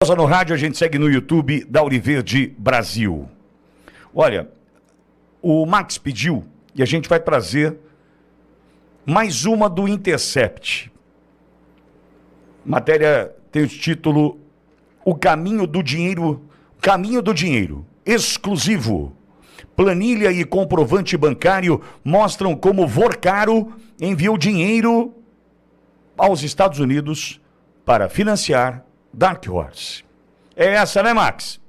No rádio, a gente segue no YouTube da Auriverde Brasil. Olha, o Max pediu e a gente vai trazer mais uma do Intercept. Matéria tem o título O Caminho do Dinheiro, exclusivo. Planilha e comprovante bancário mostram como Vorcaro enviou dinheiro aos Estados Unidos para financiar Dark Horse. É essa, né, Max?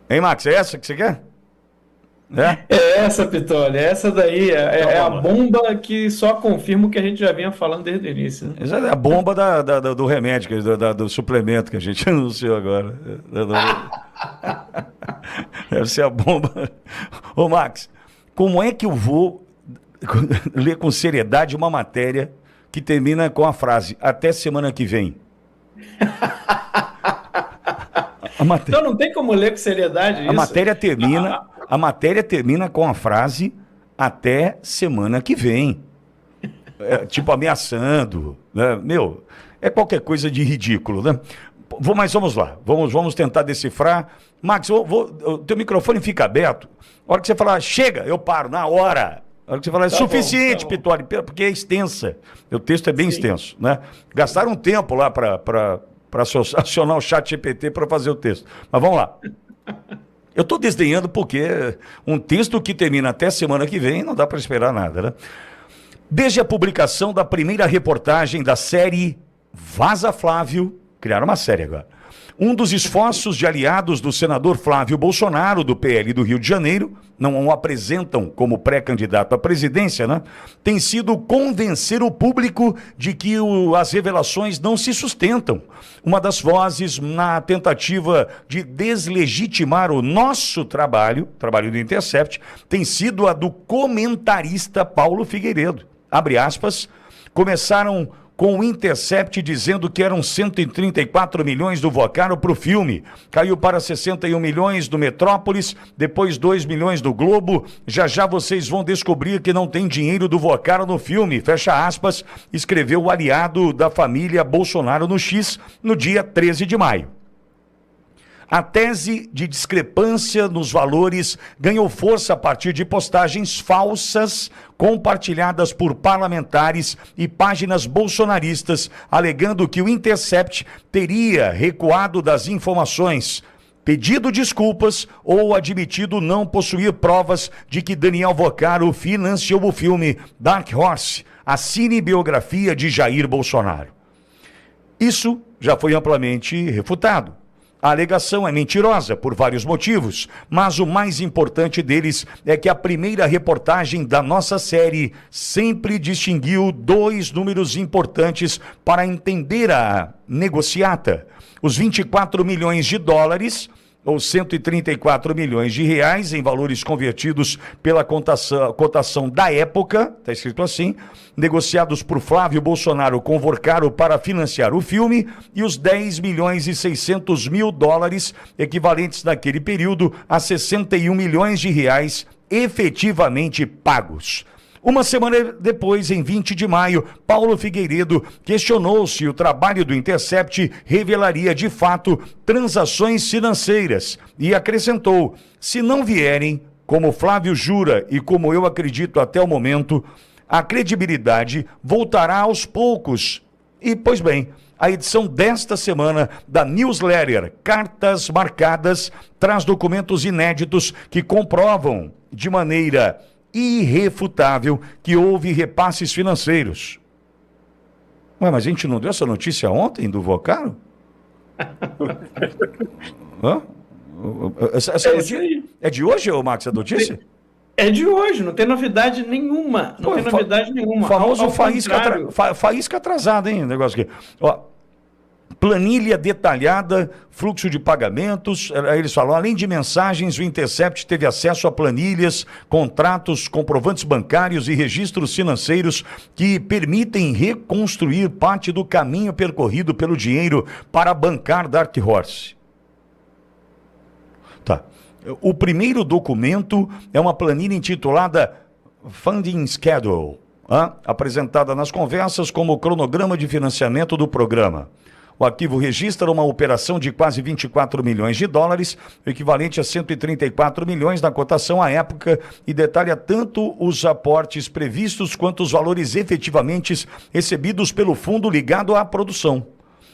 Hein, Max? É essa que você quer? É essa, Pitoli. Essa daí é a bomba que só confirma o que a gente já vinha falando desde o início. Né? Essa é a bomba do remédio, do suplemento que a gente anunciou agora. Deve ser a bomba. Ô, Max, como é que eu vou ler com seriedade uma matéria que termina com a frase, até semana que vem? Então não tem como ler com seriedade isso? A matéria termina com a frase, até semana que vem. Tipo ameaçando, né? Meu, é qualquer coisa de ridículo, né? Mas vamos lá, vamos tentar decifrar. Max, o teu microfone fica aberto. A hora que você falar, chega, eu paro, na hora. A hora que você falar, é suficiente, Pitoli, porque é extensa. O texto é bem extenso, né? Gastaram um tempo lá para acionar o chat GPT para fazer o texto. Mas vamos lá. Eu estou desdenhando porque um texto que termina até semana que vem não dá para esperar nada, né? Desde a publicação da primeira reportagem da série Vaza Flávio, criaram uma série agora, um dos esforços de aliados do senador Flávio Bolsonaro, do PL do Rio de Janeiro, não o apresentam como pré-candidato à presidência, né? Tem sido convencer o público de que as revelações não se sustentam. Uma das vozes na tentativa de deslegitimar o nosso trabalho do Intercept, tem sido a do comentarista Paulo Figueiredo. Abre aspas, começaram com o Intercept dizendo que eram 134 milhões do Vorcaro para o filme. Caiu para 61 milhões do Metrópolis, depois 2 milhões do Globo. Já já vocês vão descobrir que não tem dinheiro do Vorcaro no filme. Fecha aspas, escreveu o aliado da família Bolsonaro no X, no dia 13 de maio. A tese de discrepância nos valores ganhou força a partir de postagens falsas compartilhadas por parlamentares e páginas bolsonaristas, alegando que o Intercept teria recuado das informações, pedido desculpas ou admitido não possuir provas de que Daniel Vorcaro financiou o filme Dark Horse, a cinebiografia de Jair Bolsonaro. Isso já foi amplamente refutado. A alegação é mentirosa por vários motivos, mas o mais importante deles é que a primeira reportagem da nossa série sempre distinguiu dois números importantes para entender a negociata. Os 24 milhões de dólares, ou 134 milhões de reais em valores convertidos pela cotação da época, está escrito assim, negociados por Flávio Bolsonaro com Vorcaro para financiar o filme, e os 10 milhões e 600 mil dólares, equivalentes naquele período a 61 milhões de reais efetivamente pagos. Uma semana depois, em 20 de maio, Paulo Figueiredo questionou se o trabalho do Intercept revelaria de fato transações financeiras e acrescentou, se não vierem, como Flávio jura e como eu acredito até o momento, a credibilidade voltará aos poucos. E, pois bem, a edição desta semana da newsletter Cartas Marcadas traz documentos inéditos que comprovam de maneira irrefutável que houve repasses financeiros. Ué, mas a gente não deu essa notícia ontem do Vorcaro? Essa notícia é de hoje, Max, a notícia? É de hoje, não tem novidade nenhuma. Não tem novidade nenhuma. Famoso faísca atrasada, hein? O negócio aqui. Ó, planilha detalhada, fluxo de pagamentos, eles falam, além de mensagens, o Intercept teve acesso a planilhas, contratos, comprovantes bancários e registros financeiros que permitem reconstruir parte do caminho percorrido pelo dinheiro para bancar Dark Horse. Tá. O primeiro documento é uma planilha intitulada Funding Schedule, apresentada nas conversas como cronograma de financiamento do programa. O arquivo registra uma operação de quase 24 milhões de dólares, equivalente a 134 milhões na cotação à época, e detalha tanto os aportes previstos quanto os valores efetivamente recebidos pelo fundo ligado à produção.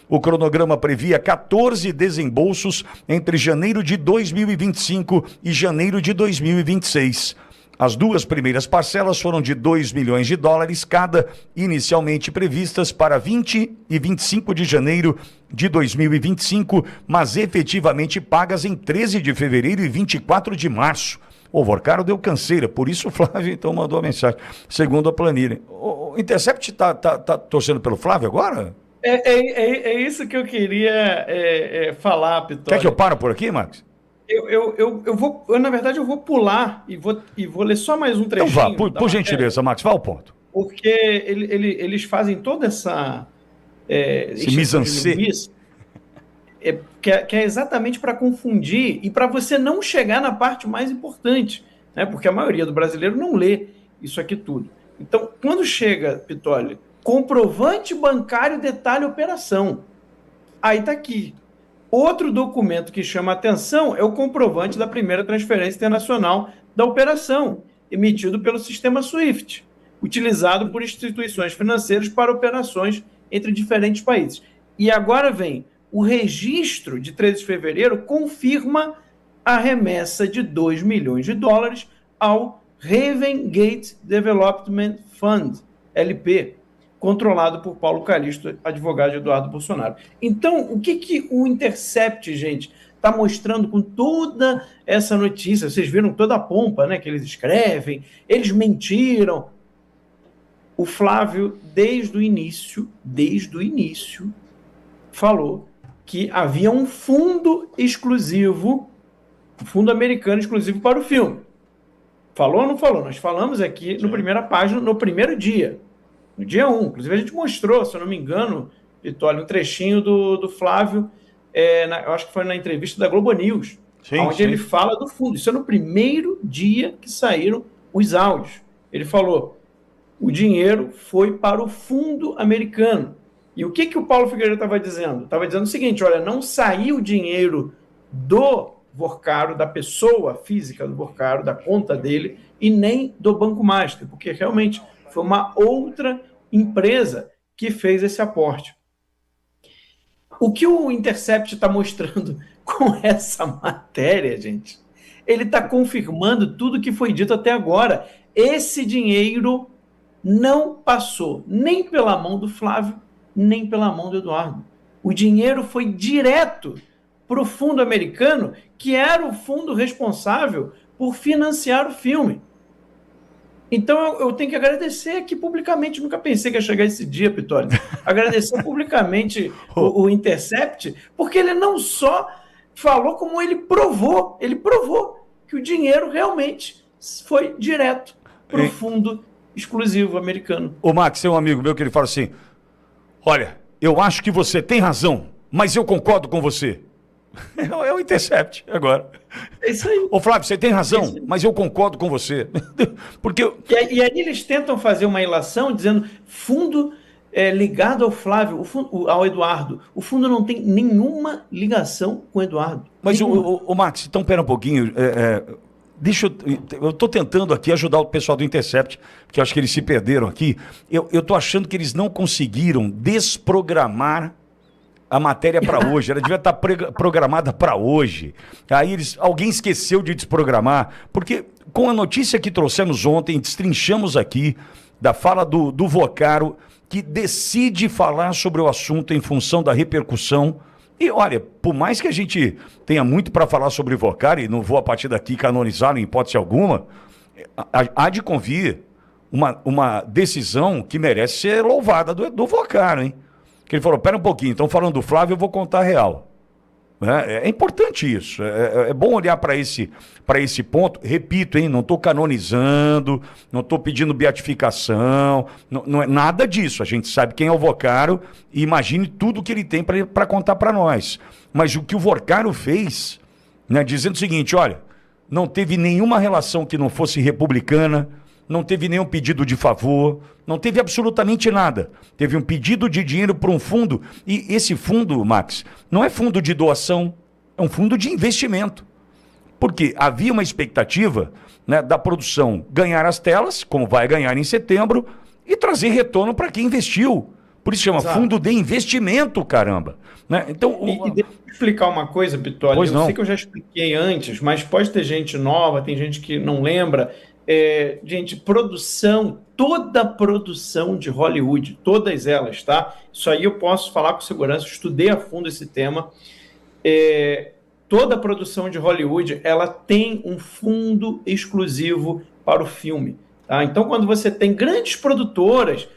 O cronograma previa 14 desembolsos entre janeiro de 2025 e janeiro de 2026. As duas primeiras parcelas foram de 2 milhões de dólares cada, inicialmente previstas para 20 e 25 de janeiro de 2025, mas efetivamente pagas em 13 de fevereiro e 24 de março. O Vorcaro deu canseira, por isso o Flávio então mandou a mensagem, segundo a planilha. O Intercept tá torcendo pelo Flávio agora? É isso que eu queria falar, Pitoli. Quer que eu pare por aqui, Max? Na verdade, eu vou pular e vou ler só mais um trechinho. Então vá, por gentileza, Max, vá ao ponto. Porque eles fazem toda essa... esse mise-en-scène. Que é exatamente para confundir e para você não chegar na parte mais importante, né? Porque a maioria do brasileiro não lê isso aqui tudo. Então, quando chega, Pitoli, comprovante bancário detalha operação, aí está aqui. Outro documento que chama atenção é o comprovante da primeira transferência internacional da operação, emitido pelo sistema SWIFT, utilizado por instituições financeiras para operações entre diferentes países. E agora vem, o registro de 13 de fevereiro confirma a remessa de 2 milhões de dólares ao Raven Gate Development Fund, LP, controlado por Paulo Calixto, advogado de Eduardo Bolsonaro. Então, o que o Intercept, gente, está mostrando com toda essa notícia? Vocês viram toda a pompa, né, que eles escrevem, eles mentiram. O Flávio, desde o início, falou que havia um fundo exclusivo, um fundo americano exclusivo para o filme. Falou ou não falou? Nós falamos aqui na primeira página, no primeiro dia. No dia 1, inclusive a gente mostrou, se eu não me engano, Pitoli, um trechinho do Flávio, eu acho que foi na entrevista da Globo News, onde ele fala do fundo. Isso é no primeiro dia que saíram os áudios. Ele falou, o dinheiro foi para o fundo americano. E o que o Paulo Figueiredo estava dizendo? Estava dizendo o seguinte, olha, não saiu o dinheiro do Vorcaro, da pessoa física do Vorcaro, da conta dele, e nem do Banco Master, porque realmente... foi uma outra empresa que fez esse aporte. O que o Intercept está mostrando com essa matéria, gente, ele está confirmando tudo que foi dito até agora. Esse dinheiro não passou nem pela mão do Flávio, nem pela mão do Eduardo. O dinheiro foi direto para o fundo americano, que era o fundo responsável por financiar o filme. Então, eu tenho que agradecer aqui publicamente, nunca pensei que ia chegar esse dia, Pitoli, agradecer publicamente o Intercept, porque ele não só falou, como ele provou que o dinheiro realmente foi direto para o fundo exclusivo americano. O Max, tem um amigo meu que ele fala assim, olha, eu acho que você tem razão, mas eu concordo com você. É o Intercept agora. É isso aí. Ô Flávio, você tem razão, mas eu concordo com você. Porque E aí eles tentam fazer uma ilação dizendo fundo ligado ao Flávio, ao Eduardo. O fundo não tem nenhuma ligação com o Eduardo. Mas o Max, então pera um pouquinho. Eu estou tentando aqui ajudar o pessoal do Intercept, porque eu acho que eles se perderam aqui. Eu estou achando que eles não conseguiram desprogramar a matéria para hoje, ela devia estar programada para hoje. Aí alguém esqueceu de desprogramar, porque com a notícia que trouxemos ontem, destrinchamos aqui da fala do Vorcaro, que decide falar sobre o assunto em função da repercussão. E olha, por mais que a gente tenha muito para falar sobre o Vorcaro, e não vou a partir daqui canonizá-lo em hipótese alguma, há de convir uma decisão que merece ser louvada do Vorcaro, hein? Que ele falou, pera um pouquinho, estão falando do Flávio, eu vou contar a real. É importante isso, é bom olhar para esse ponto, repito, hein, não estou canonizando, não estou pedindo beatificação, não é nada disso, a gente sabe quem é o Vorcaro e imagine tudo que ele tem para contar para nós. Mas o que o Vorcaro fez, né, dizendo o seguinte, olha, não teve nenhuma relação que não fosse republicana, não teve nenhum pedido de favor, não teve absolutamente nada. Teve um pedido de dinheiro para um fundo, e esse fundo, Max, não é fundo de doação, é um fundo de investimento. Porque havia uma expectativa, né, da produção ganhar as telas, como vai ganhar em setembro, e trazer retorno para quem investiu. Por isso chama fundo de investimento, caramba. Né? Então, e deixa eu explicar uma coisa, Pitoli. Eu sei que eu já expliquei antes, mas pode ter gente nova, tem gente que não lembra. Gente, toda produção de Hollywood, todas elas, tá? Isso aí eu posso falar com segurança, estudei a fundo esse tema. Toda produção de Hollywood, ela tem um fundo exclusivo para o filme. Tá? Então, quando você tem grandes produtoras,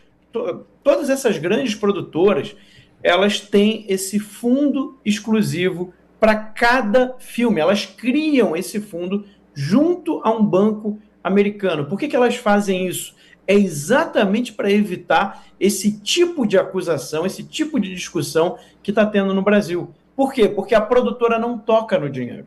todas essas grandes produtoras, elas têm esse fundo exclusivo para cada filme. Elas criam esse fundo junto a um banco americano. Por que elas fazem isso? É exatamente para evitar esse tipo de acusação, esse tipo de discussão que está tendo no Brasil. Por quê? Porque a produtora não toca no dinheiro.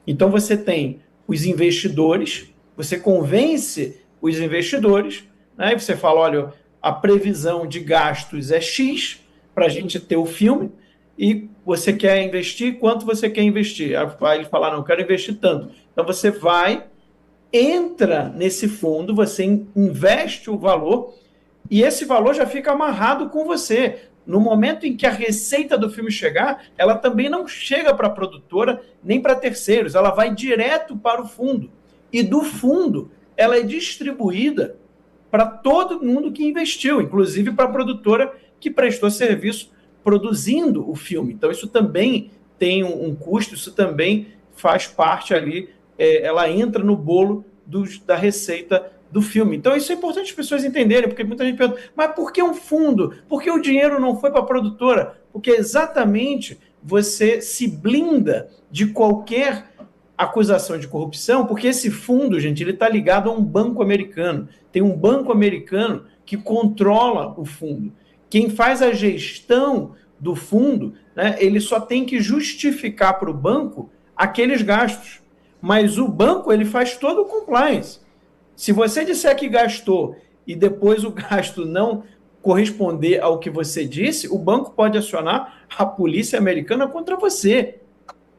Então você tem os investidores, você convence os investidores, né? E você fala, olha, a previsão de gastos é X para a gente ter o filme, e você quer investir, quanto você quer investir? Aí ele fala, não, eu quero investir tanto. Então você vai, entra nesse fundo, você investe o valor, e esse valor já fica amarrado com você. No momento em que a receita do filme chegar, ela também não chega para a produtora, nem para terceiros, ela vai direto para o fundo. E do fundo, ela é distribuída para todo mundo que investiu, inclusive para a produtora que prestou serviço produzindo o filme. Então, isso também tem um custo, isso também faz parte ali, ela entra no bolo da receita do filme. Então, isso é importante as pessoas entenderem, porque muita gente pergunta, mas por que um fundo? Por que o dinheiro não foi para a produtora? Porque exatamente você se blinda de qualquer acusação de corrupção, porque esse fundo, gente, ele está ligado a um banco americano. Tem um banco americano que controla o fundo. Quem faz a gestão do fundo, né, ele só tem que justificar para o banco aqueles gastos. Mas o banco, ele faz todo o compliance. Se você disser que gastou e depois o gasto não corresponder ao que você disse, o banco pode acionar a polícia americana contra você.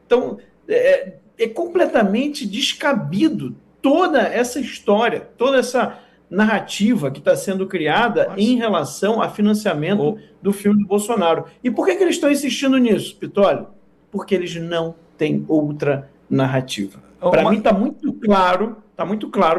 Então, é completamente descabido toda essa história, toda essa narrativa que está sendo criada em relação a financiamento do filme do Bolsonaro. E por que eles estão insistindo nisso, Pitoli? Porque eles não têm outra narrativa. Para mim está muito claro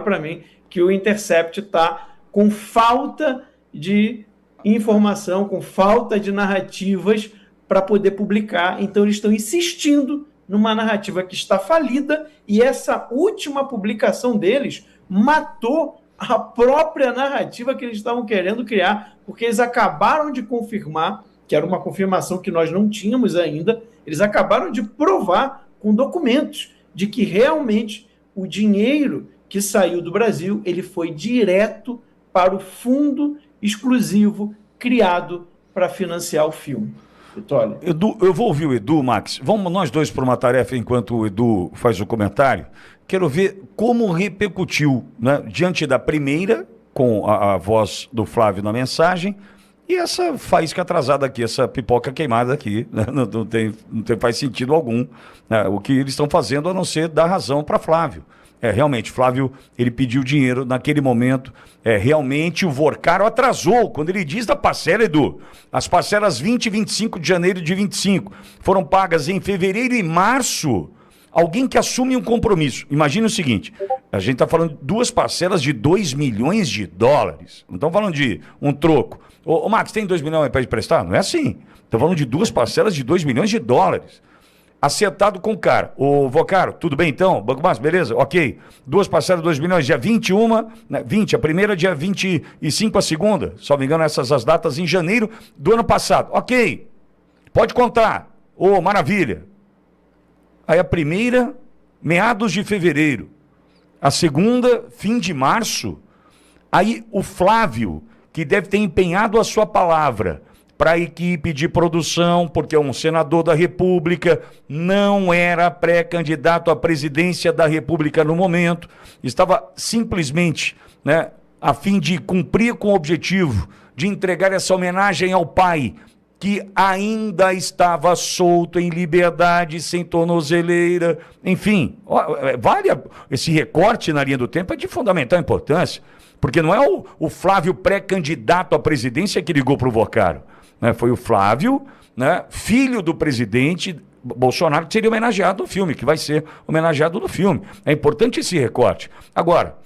para mim que o Intercept está com falta de informação, com falta de narrativas para poder publicar. Então eles estão insistindo numa narrativa que está falida, e essa última publicação deles matou a própria narrativa que eles estavam querendo criar, porque eles acabaram de confirmar, que era uma confirmação que nós não tínhamos ainda, eles acabaram de provar com documentos de que realmente o dinheiro que saiu do Brasil, ele foi direto para o fundo exclusivo criado para financiar o filme. Vitória. Edu, eu vou ouvir o Edu, Max. Vamos nós dois para uma tarefa enquanto o Edu faz o comentário. Quero ver como repercutiu, né, diante da primeira, com a voz do Flávio na mensagem, e essa faísca atrasada aqui, essa pipoca queimada aqui, né? Não faz sentido algum, né, o que eles estão fazendo, a não ser dar razão para Flávio. Realmente, Flávio, ele pediu dinheiro naquele momento. Realmente o Vorcaro atrasou. Quando ele diz da parcela, Edu, as parcelas 20 e 25 de janeiro de 25 foram pagas em fevereiro e março. Alguém que assume um compromisso. Imagina o seguinte, a gente está falando de duas parcelas de 2 milhões de dólares. Não estamos falando de um troco. Ô Max, tem 2 milhões para emprestar? Não é assim. Estamos falando de duas parcelas de 2 milhões de dólares. Acertado com o cara. Ô, Vocaro, tudo bem então? Banco Márcio, beleza? Ok. Duas parcelas de 2 milhões, dia 21, né? 20, a primeira, dia 25, a segunda. Só me engano, essas as datas em janeiro do ano passado. Ok. Pode contar. Ô, maravilha. Aí a primeira, meados de fevereiro. A segunda, fim de março. Aí o Flávio, que deve ter empenhado a sua palavra para a equipe de produção, porque é um senador da República, não era pré-candidato à presidência da República no momento, estava simplesmente né, a fim de cumprir com o objetivo de entregar essa homenagem ao pai, que ainda estava solto, em liberdade, sem tornozeleira, enfim, vale esse recorte na linha do tempo é de fundamental importância, porque não é o Flávio pré-candidato à presidência que ligou para o Vocaro, né? Foi o Flávio, né, filho do presidente Bolsonaro, que seria homenageado no filme, que vai ser homenageado no filme. É importante esse recorte. Agora,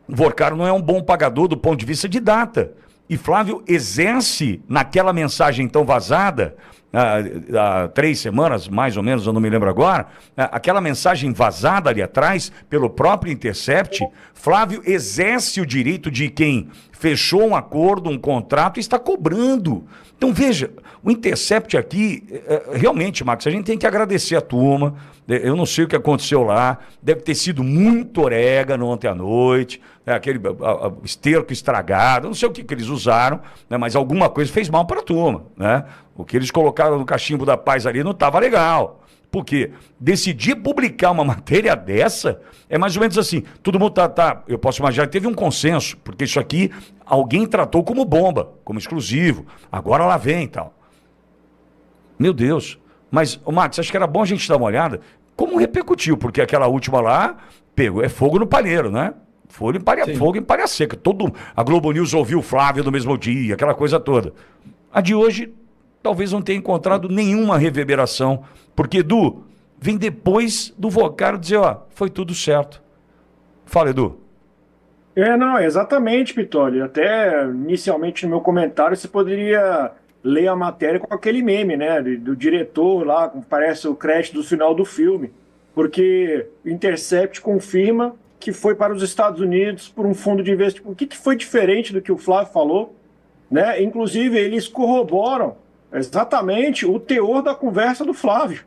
o Vocaro não é um bom pagador do ponto de vista de data. E Flávio exerce naquela mensagem tão vazada, há 3 semanas, mais ou menos, eu não me lembro agora, aquela mensagem vazada ali atrás, pelo próprio Intercept, Flávio exerce o direito de quem fechou um acordo, um contrato, e está cobrando. Então, veja, o Intercept aqui, realmente, Marcos, a gente tem que agradecer a turma. Eu não sei o que aconteceu lá, deve ter sido muito orégano ontem à noite, aquele esterco estragado, não sei o que eles usaram, né, mas alguma coisa fez mal para a turma, né? O que eles colocaram no cachimbo da paz ali não estava legal. Por quê? Decidir publicar uma matéria dessa é mais ou menos assim, todo mundo eu posso imaginar que teve um consenso, porque isso aqui alguém tratou como bomba, como exclusivo, agora lá vem e tal. Meu Deus. Mas, Max, acho que era bom a gente dar uma olhada como repercutiu, porque aquela última lá pegou, é fogo no palheiro, né? Fogo em palha seca. A Globo News ouviu o Flávio no mesmo dia, aquela coisa toda. A de hoje talvez não tenha encontrado nenhuma reverberação, porque, Edu, vem depois do Vocaro dizer, ó, foi tudo certo. Fala, Edu. Não, exatamente, Pitoli. Até inicialmente no meu comentário você poderia ler a matéria com aquele meme, né, do diretor lá, como parece o crédito do final do filme, porque o Intercept confirma que foi para os Estados Unidos por um fundo de investimento. O que foi diferente do que o Flávio falou, né? Inclusive, eles corroboram exatamente o teor da conversa do Flávio,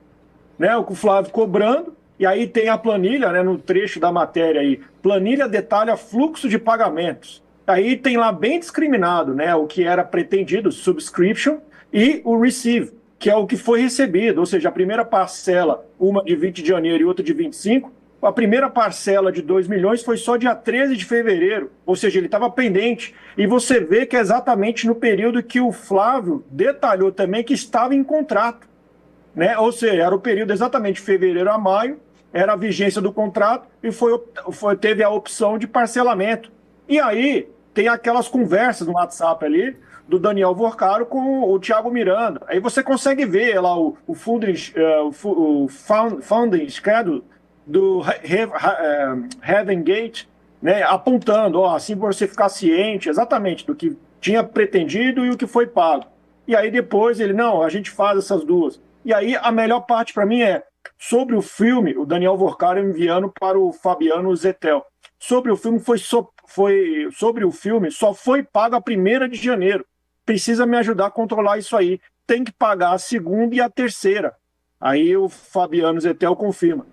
né? O Flávio cobrando, e aí tem a planilha, né, no trecho da matéria aí, planilha detalha fluxo de pagamentos. Aí tem lá bem discriminado, né, o que era pretendido, subscription, e o receive, que é o que foi recebido, ou seja, a primeira parcela, uma de 20 de janeiro e outra de 25, a primeira parcela de 2 milhões foi só dia 13 de fevereiro, ou seja, ele estava pendente. E você vê que é exatamente no período que o Flávio detalhou também que estava em contrato, né? Ou seja, era o período exatamente de fevereiro a maio, era a vigência do contrato e teve a opção de parcelamento. E aí tem aquelas conversas no WhatsApp ali do Daniel Vocaro com o Thiago Miranda. Aí você consegue ver lá o funding schedule do Heaven Gate, né, apontando, ó, assim você ficar ciente exatamente do que tinha pretendido e o que foi pago. E aí depois ele, não, a gente faz essas duas. E aí a melhor parte para mim é sobre o filme, o Daniel Vocaro enviando para o Fabiano Zettel. Sobre o filme sobre o filme só foi pago a 1ª de janeiro. Precisa me ajudar a controlar isso aí. Tem que pagar a 2ª e a 3ª. Aí o Fabiano Zettel confirma.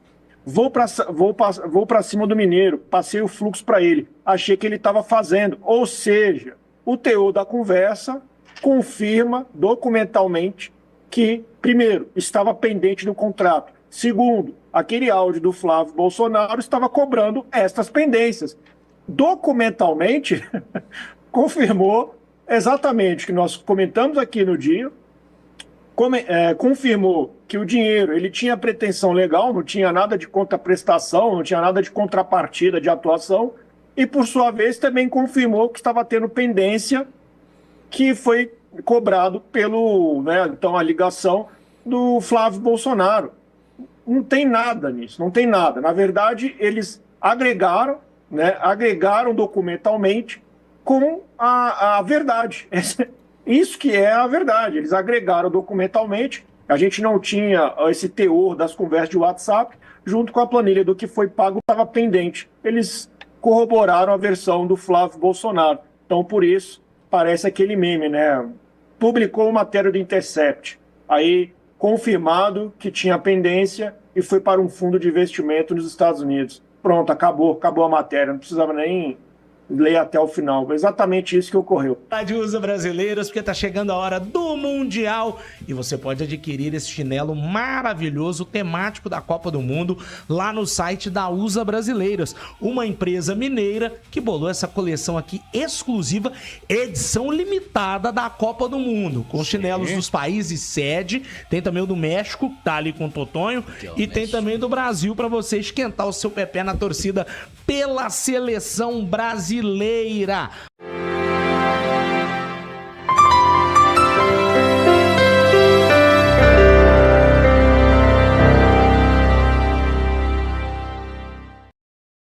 Vou para cima do mineiro, passei o fluxo para ele, achei que ele estava fazendo. Ou seja, o teor da conversa confirma documentalmente que, primeiro, estava pendente do contrato. Segundo, aquele áudio do Flávio Bolsonaro estava cobrando estas pendências. Documentalmente, confirmou exatamente o que nós comentamos aqui no dia, confirmou que o dinheiro ele tinha pretensão legal, não tinha nada de contraprestação, não tinha nada de contrapartida de atuação, e por sua vez também confirmou que estava tendo pendência que foi cobrado pelo, né, então a ligação do Flávio Bolsonaro. Não tem nada nisso, não tem nada. Na verdade, eles agregaram, né, agregaram documentalmente com a verdade. Isso que é a verdade. Eles agregaram documentalmente. A gente não tinha esse teor das conversas de WhatsApp, junto com a planilha do que foi pago estava pendente. Eles corroboraram a versão do Flávio Bolsonaro. Então, por isso, parece aquele meme, né? Publicou matéria do Intercept. Aí, confirmado que tinha pendência e foi para um fundo de investimento nos Estados Unidos. Pronto, acabou a matéria. Não precisava nem ler até o final. Exatamente isso que ocorreu. De USA Brasileiros, porque tá chegando a hora do Mundial e você pode adquirir esse chinelo maravilhoso, temático da Copa do Mundo, lá no site da USA Brasileiros, uma empresa mineira que bolou essa coleção aqui exclusiva, edição limitada da Copa do Mundo, com chinelos dos países sede, tem também o do México, tá ali com o Totonho, e tem também do Brasil para você esquentar o seu pé na torcida pela seleção brasileira.